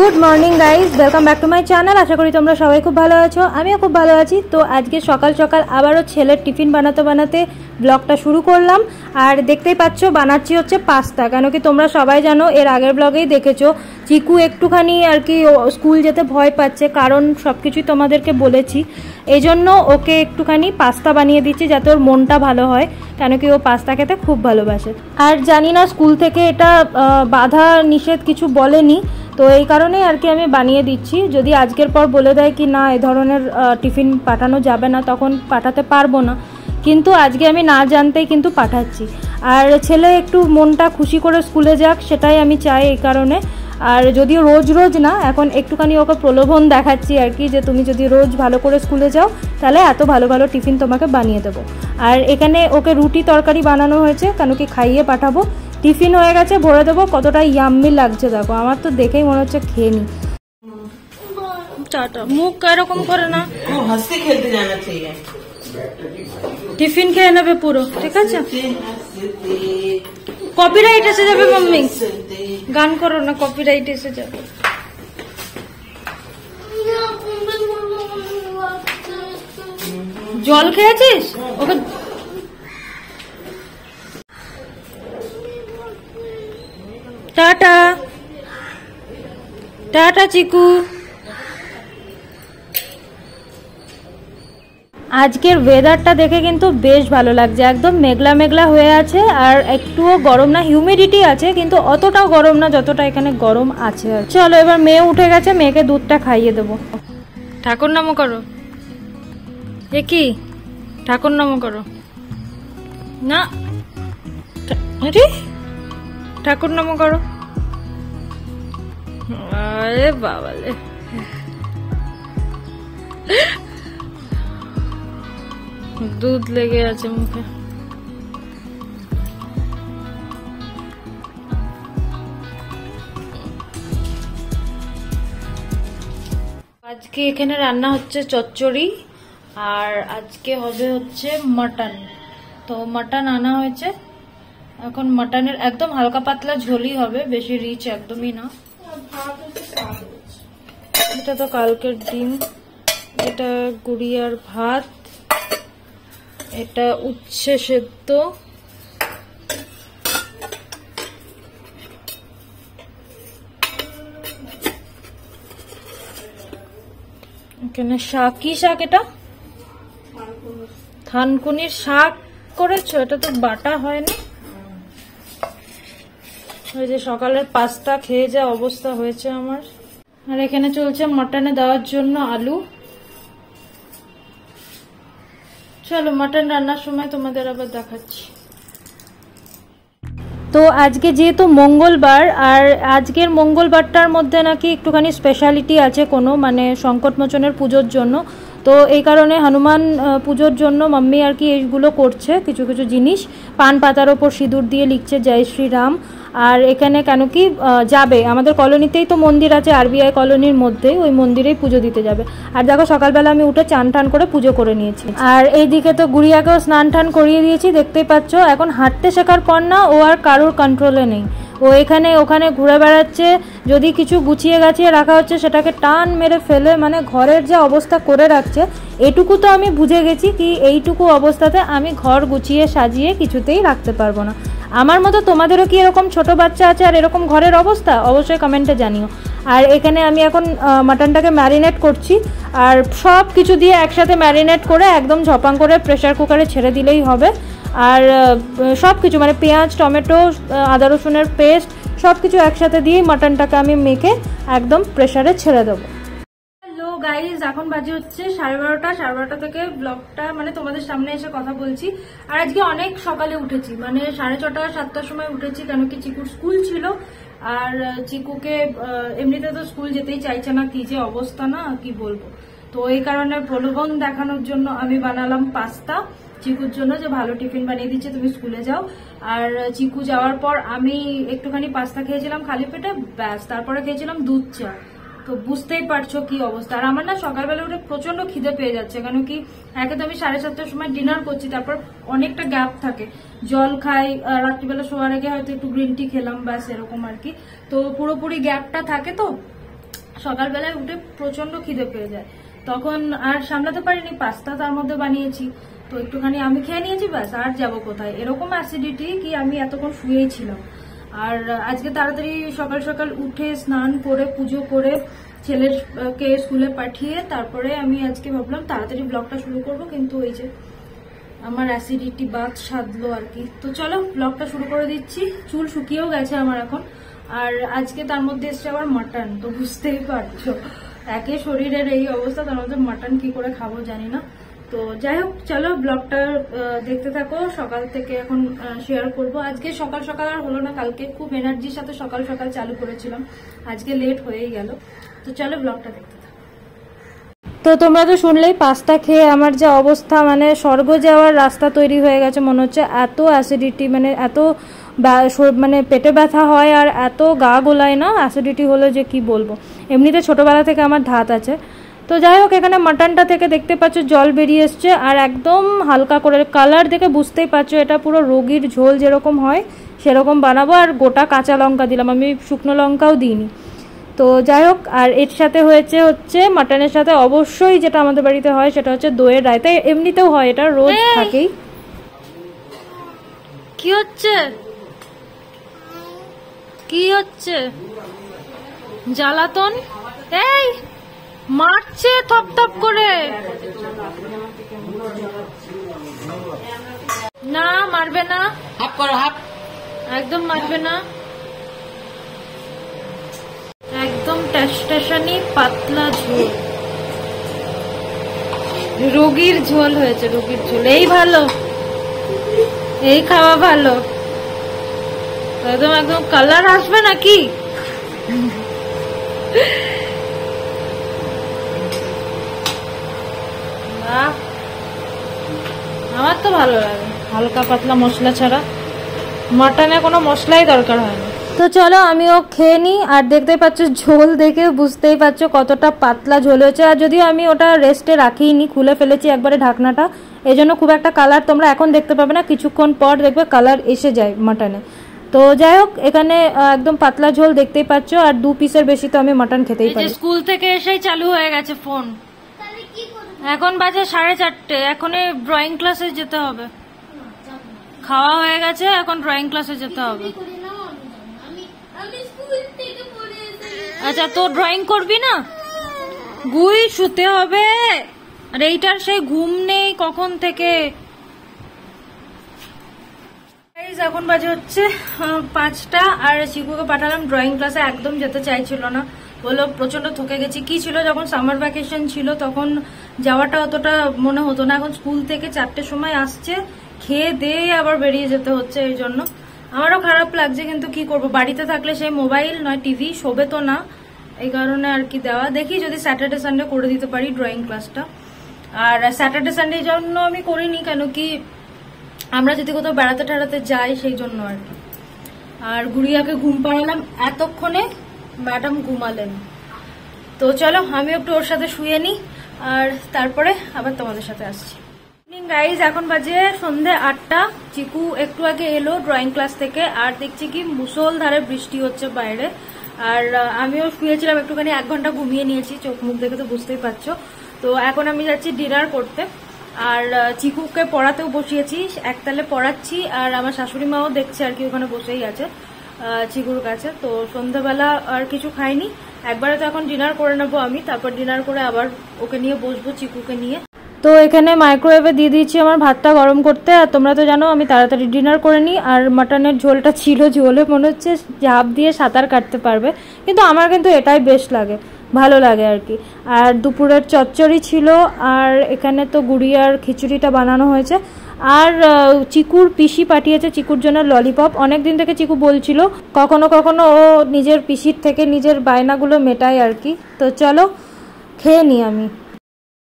Good morning guys, welcome back to my channel. আশা করি তোমরা সবাই খুব ভালো আছো, আমিও খুব ভালো আছি। তো আজকে সকাল সকাল আবারও ছেলের টিফিন বানাতে বানাতে ব্লগটা শুরু করলাম। আর দেখতেই পাচ্ছ বানাচ্ছি হচ্ছে পাস্তা, কেন কি তোমরা সবাই জানো, এর আগের ব্লগেই দেখেছো চিকু একটুখানি আর কি স্কুল যেতে ভয় পাচ্ছে, কারণ সব কিছুই তোমাদেরকে বলেছি। এই জন্য ওকে একটুখানি পাস্তা বানিয়ে দিচ্ছি যাতে ওর মনটা ভালো হয়, কেন কি ও পাস্তা খেতে খুব ভালোবাসে। আর জানি না স্কুল থেকে এটা বাধা নিষেধ কিছু বলেনি, তো এই কারণেই আর কি আমি বানিয়ে দিচ্ছি। যদি আজকের পর বলে দেয় কি না এ ধরনের টিফিন পাঠানো যাবে না, তখন পাঠাতে পারবো না, কিন্তু আজকে আমি না জানতেই কিন্তু পাঠাচ্ছি। আর ছেলে একটু মনটা খুশি করে স্কুলে যাক, সেটাই আমি চাই এই কারণে। আর যদিও রোজ রোজ না, এখন একটুখানি ওকে প্রলোভন দেখাচ্ছি আর কি, যে তুমি যদি রোজ ভালো করে স্কুলে যাও তাহলে এত ভালো ভালো টিফিন তোমাকে বানিয়ে দেবো। আর এখানে ওকে রুটি তরকারি বানানো হয়েছে, কেন কি খাইয়ে পাঠাবো। টিফিন হয়ে গেছে, ভরে দেবো। কতটা ইয়াম্মি লাগছে দেখো, আমার তো দেখেই মনে হচ্ছে খেয়ে নি। চাটা মুখ এরকম করে না, হাসতে খেলতে জানা চাই। টিফিন খেয়ে নেবে পুরো, ঠিক আছে? কপিরাইট এসে যাবে মাম্মি, গান করো না, কপিরাইট এসে যাবে। জল খেয়েছিস? ওকে টাটা টাটা চিকু। আজকের ওয়েদারটা দেখে কিন্তু বেশ ভালো লাগছে, একদম মেঘলা মেঘলা হয়ে আছে, আর একটুও গরম না, হিউমিডিটি আছে কিন্তু অতটাও গরম না যতটা এখানে গরম আছে। চলো এবার মেয়ে উঠে গেছে, মেয়েকে দুধটা খাইয়ে দেবো। ঠাকুর নাম করো। এ কি ঠাকুর নাম করো না, ঠাকুর নাম করো। আরে বাবালে, দুধ লেগে আছে মুখে। আজকে এখানে রান্না হচ্ছে চচ্চড়ি, আর আজকে হবে হচ্ছে মাটন। তো মাটন আনা হয়েছে, এখন মাটনের একদম হালকা পাতলা ঝোলই হবে, বেশি রিচ একদমই না। এটা তো কালকের ডিম, এটা গুড়িয়ার ভাত, এটা উচ্ছে সেদ্ধ, এখানে শাক। কি শাক এটা? থানকুনির শাক করেছো? এটা তো বাটা হয় না। ওই যে সকালের পাস্তা খেয়ে যা অবস্থা হয়েছে আমার। আর এখানে চলছে মাটনে দেওয়ার জন্য আলু। চলো মাটন রান্নার সময় তোমাদের আবার দেখাচ্ছি। তো আজকে যেহেতু মঙ্গলবার, আর আজকের মঙ্গলবারটার মধ্যে নাকি একটুখানি স্পেশালিটি আছে কোনো, মানে সংকটমোচনের পুজোর জন্য। তো এই কারণে হনুমান পুজোর জন্য মাম্মি আর কি এইগুলো করছে, কিছু কিছু জিনিস। পান পাতার ওপর সিঁদুর দিয়ে লিখছে জয় শ্রীরাম। আর এখানে কেন কি যাবে, আমাদের কলোনিতেই তো মন্দির আছে, আরবিআই কলোনির মধ্যে, ওই মন্দিরেই পুজো দিতে যাবে। আর দেখো সকালবেলা আমি উঠে চান টান করে পুজো করে নিয়েছি। আর এইদিকে তো গুড়িয়াকেও স্নান টান করিয়ে দিয়েছি, দেখতেই পাচ্ছ। এখন হাঁটতে শেখার পর না ও আর কারোর কন্ট্রোলে নেই, ও এখানে ওখানে ঘুরে বেড়াচ্ছে। যদি কিছু গুছিয়ে গাছিয়ে রাখা হচ্ছে সেটাকে টান মেরে ফেলে, মানে ঘরের যে অবস্থা করে রাখছে, এটুকু তো আমি বুঝে গেছি কি এইটুকু অবস্থাতে আমি ঘর গুছিয়ে সাজিয়ে কিছুতেই রাখতে পারবো না। আমার মতো তোমাদেরও কি এরকম ছোট বাচ্চা আছে আর এরকম ঘরের অবস্থা? অবশ্যই কমেন্টে জানিও। আর এখানে আমি এখন মাটনটাকে ম্যারিনেট করছি, আর সব কিছু দিয়ে একসাথে ম্যারিনেট করে একদম ঝপাং করে প্রেশার কুকারে ছেড়ে দিলেই হবে। আর সব কিছু মানে পেঁয়াজ, টমেটো, আদা রসুনের পেস্ট সব কিছু একসাথে দিয়ে মাটনটাকে আমি মেখে একদম প্রেশারে ছেড়ে দেবো। হ্যালো গাইজ, এখন বাজে হচ্ছে 12:30। 12:30 থেকে ব্লগটা মানে তোমাদের সামনে এসে কথা বলছি। আর আজকে অনেক সকালে উঠেছি, মানে 6:30 7টার সময় উঠেছি, কেন কি চিকুর স্কুল ছিল। আর চিকুকে এমনিতে তো স্কুল যেতেই চাইছে না, কি যে অবস্থা না কি বলবো। তো এই কারণে প্রলোভন দেখানোর জন্য আমি বানালাম পাস্তা চিকুর জন্য, যে ভালো টিফিন বানিয়ে দিচ্ছে, তুমি স্কুলে যাও। আর চিকু যাওয়ার পর আমি একটুখানি পাস্তা খেয়েছিলাম খালি পেটে, ব্যাস। তারপরে খেয়েছিলাম দুধ চা। তো বুঝতেই পারছো কি অবস্থা। আর আমার না সকালবেলা উঠে প্রচন্ড খিদে পেয়ে যাচ্ছে, কেন কি একে তো আমি 7:30টার সময় ডিনার করছি, তারপর অনেকটা গ্যাপ থাকে, জল খাই, রাত্রিবেলা শোয়ার আগে হয়তো একটু গ্রিন টি খেলাম, ব্যাস এরকম আর কি। তো পুরোপুরি গ্যাপটা থাকে, তো সকালবেলায় উঠে প্রচন্ড খিদে পেয়ে যায়, তখন আর সামলাতে পারিনি, পাস্তা তার মধ্যে বানিয়েছি, তো একটুখানি আমি খেয়ে নিয়েছি, ব্যাস আর যাবো কোথায়। এরকম অ্যাসিডিটি কি আমি এতক্ষণ শুয়েই ছিলাম। আর আজকে তাড়াতাড়ি সকাল সকাল উঠে স্নান করে পুজো করে ছেলেকে স্কুলে পাঠিয়ে তারপরে আমি আজকে ভাবলাম তাড়াতাড়ি ব্লগটা শুরু করব, কিন্তু ওই যে আমার অ্যাসিডিটি বাদ সাধলো আর কি। তো চলো ব্লগটা শুরু করে দিচ্ছি। চুল শুকিয়েও গেছে আমার এখন, আর আজকে তার মধ্যে এসছে আবার মাটন, তো বুঝতেই পারছো একে শরীরের এই অবস্থা, তার মধ্যে মাটন কি করে খাবো জানি না। তো যাই হোক চলো ব্লগটা দেখতে থাকো, সকাল থেকে এখন শেয়ার করব। আজকে সকাল সকাল আর হলো না, কালকে খুব এনার্জির সাথে সকাল সকাল চালু করেছিলাম, আজকে লেট হয়েই গেল। তো চলো ব্লগটা দেখতে থাকো। তো তোমরা তো শুনলেই পাস্তা খেয়ে আমার যে অবস্থা, মানে স্বর্গ যাওয়ার রাস্তা তৈরি হয়ে গেছে মনে হচ্ছে। এত অ্যাসিডিটি, মানে এত মানে পেটে ব্যথা হয় আর এত গা গোলায় না অ্যাসিডিটি হলে, যে কি বলবো। এমনিতে ছোটবেলা থেকে আমার ধাত আছে। তো যাই হোক এখানে মাটনটা থেকে দেখতে পাচ্ছ জল বেরিয়ে এসছে, আর একদম হালকা করে কালার দেখে বুঝতেই পারছো এটা পুরো রোগীর ঝোল যেরকম হয় সেরকম বানাবো। আর গোটা কাঁচা লঙ্কা দিলাম, আমি শুকনো লঙ্কাও দিইনি। তো যাই হোক, আর এর সাথে হচ্ছে মাটনের সাথে অবশ্যই যেটা আমাদের বাড়িতে হয় সেটা হচ্ছে দইয়ের রায়তা। এমনিতেও হয়, এটা রোজ থাকেই। কি হচ্ছে কি হচ্ছে জ্বালাতন? এই মারছে থপ থপ করে। না মারবে না, হাফ করো হাফ, একদম মারবে না, একদম টেশটেশানি পাতলা ঝোল, রোগীর ঝোল হয়েছে, রোগীর ঝোল। এই ভালো, এই খাওয়া ভালো, একদম একদম কালার আসবে নাকি? আমার তো ভালো লাগে হালকা পাতলা মশলা ছাড়া, মাটনে কোনো মশলাই দরকার হয় না। তো চলো আমিও খেয়ে নিই। আর দেখতেই পাচ্ছ ঝোল দেখে বুঝতেই পারছো কতটা পাতলা ঝোল হয়েছে। আর যদিও আমি ওটা রেস্টে রাখিনি, খুলে ফেলেছি একবারে ঢাকনাটা, এই জন্য খুব একটা কালার তোমরা এখন দেখতে পাবে না, কিছুক্ষণ পর দেখবে কালার এসে যায় মাটনে। তো যাই হোক এখানে একদম পাতলা ঝোল দেখতেই পাচ্ছ, আর 2 পিসের বেশি তো আমি মাটন খেতেই পারি। স্কুল থেকে এসেই চালু হয়ে গেছে ফোন, এখন বাজে 4:30, এখনই ড্রয়িং ক্লাসে যেতে হবে। খাওয়া হয়ে গেছে, এখন ড্রয়িং ক্লাসে যেতে হবে। আচ্ছা তো ড্রয়িং করবি না? গুই শুতে হবে, আর এইটার সেই ঘুম নেই কখন থেকে। এখন বাজে হচ্ছে 5টা, আর চিকুকে পাঠালাম ড্রয়িং ক্লাসে, একদম যেতে চাইছিল না, বললো প্রচন্ড থকে গেছি। কি ছিল যখন সামার ভ্যাকেশন ছিল তখন যাওয়াটা অতটা মনে হতো না, এখন স্কুল থেকে 4টের সময় আসছে, খেয়ে দিয়ে আবার বেরিয়ে যেতে হচ্ছে, এই জন্য আমারও খারাপ লাগছে। কিন্তু কি করব, বাড়িতে থাকলে সেই মোবাইল নয় টিভি, শোবে তো না, এই কারণে আর কি দেওয়া। দেখি যদি স্যাটারডে সানডে করে দিতে পারি ড্রয়িং ক্লাসটা। আর স্যাটারডে সানডে জন্য আমি করিনি, কেন কি আমরা যদি কোথাও বেড়াতে টেড়াতে যাই সেই জন্য আর কি। আর গুড়িয়াকে ঘুম পাড়ালাম, এতক্ষণে ম্যাডাম ঘুমালেন। তো চলো আমি একটু ওর সাথে শুয়ে নিই, আর তারপরে আবার তোমাদের সাথে আসছি। গাইজ এখন বাজে সন্ধে 8টা, চিকু একটু আগে এলো ড্রয়িং ক্লাস থেকে, আর দেখছি কি মুষলধারে বৃষ্টি হচ্ছে বাইরে। আর আমিও শুয়েছিলাম একটুখানি, 1 ঘন্টা ঘুমিয়ে নিয়েছি, চোখ মুখ দেখে তো বুঝতেই পারছো। তো এখন আমি যাচ্ছি ডিনার করতে, আর চিকুকে পড়াতেও বসিয়েছি, একতালে পড়াচ্ছি, আর আমার শাশুড়ি মাও দেখছে আর কি, ওখানে বসেই আছে চিকুর কাছে। তো সন্ধ্যাবেলা আর কিছু খাইনি, একবারে তো এখন ডিনার করে নেবো আমি, তারপর ডিনার করে আবার ওকে নিয়ে বসবো, চিকুকে নিয়ে। তো এখানে মাইক্রোওয়েভে দিয়ে দিয়েছি আমার ভাতটা গরম করতে, আর তোমরা তো জানো আমি তাড়াতাড়ি ডিনার করে নিই। আর মাটনের ঝোলটা ছিল, ঝোলে মনে হচ্ছে ঝাঁপ দিয়ে সাঁতার কাটতে পারবে, কিন্তু আমার কিন্তু এটাই বেশ লাগে, ভালো লাগে আর কি। আর দুপুরের চচ্চড়ি ছিল, আর এখানে তো গুড়িয়ার খিচুড়িটা বানানো হয়েছে, আর চিকুর পিসি পাঠিয়েছে চিকুর জন্য ললিপপ। অনেকদিন থেকে চিকু বলছিল, কখনো কখনো ও নিজের পিসির থেকে নিজের বায়নাগুলো মেটায় আর কি। তো চলো খেয়ে নিই আমি।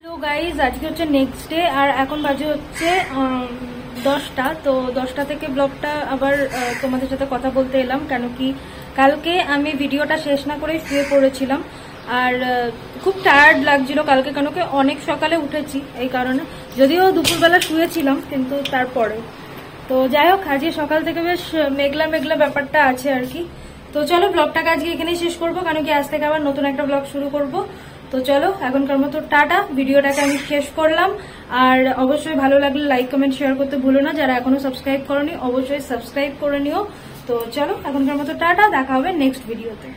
তো গাইজ আজকে হচ্ছে নেক্সট ডে, আর এখন বাজে হচ্ছে 10টা। তো 10টা থেকে ব্লগটা আবার তোমাদের সাথে কথা বলতে এলাম, কেন কি কালকে আমি ভিডিওটা শেষ না করে শুয়ে পড়েছিলাম, আর খুব টায়ার্ড লাগছিল কালকে, কেন কি অনেক সকালে উঠেছি এই কারণে, যদিও দুপুরবেলা শুয়েছিলাম কিন্তু তারপরে। তো যাই হোক আজকে সকাল থেকে বেশ মেঘলা মেঘলা ব্যাপারটা আছে আর কি। তো চলো ব্লগটাকে আজকে এখানেই শেষ করবো, কারণ কি আজ থেকে আবার নতুন একটা ব্লগ শুরু করব। তো চলো এখনকার মতো টাটা, ভিডিওটাকে আমি শেষ করলাম। আর অবশ্যই ভালো লাগলে লাইক কমেন্ট শেয়ার করতে ভুলো না, যারা এখনো সাবস্ক্রাইব করোনি অবশ্যই সাবস্ক্রাইব করে নিও। তো চলো এখনকার মতো টাটা, দেখা হবে নেক্সট ভিডিওতে।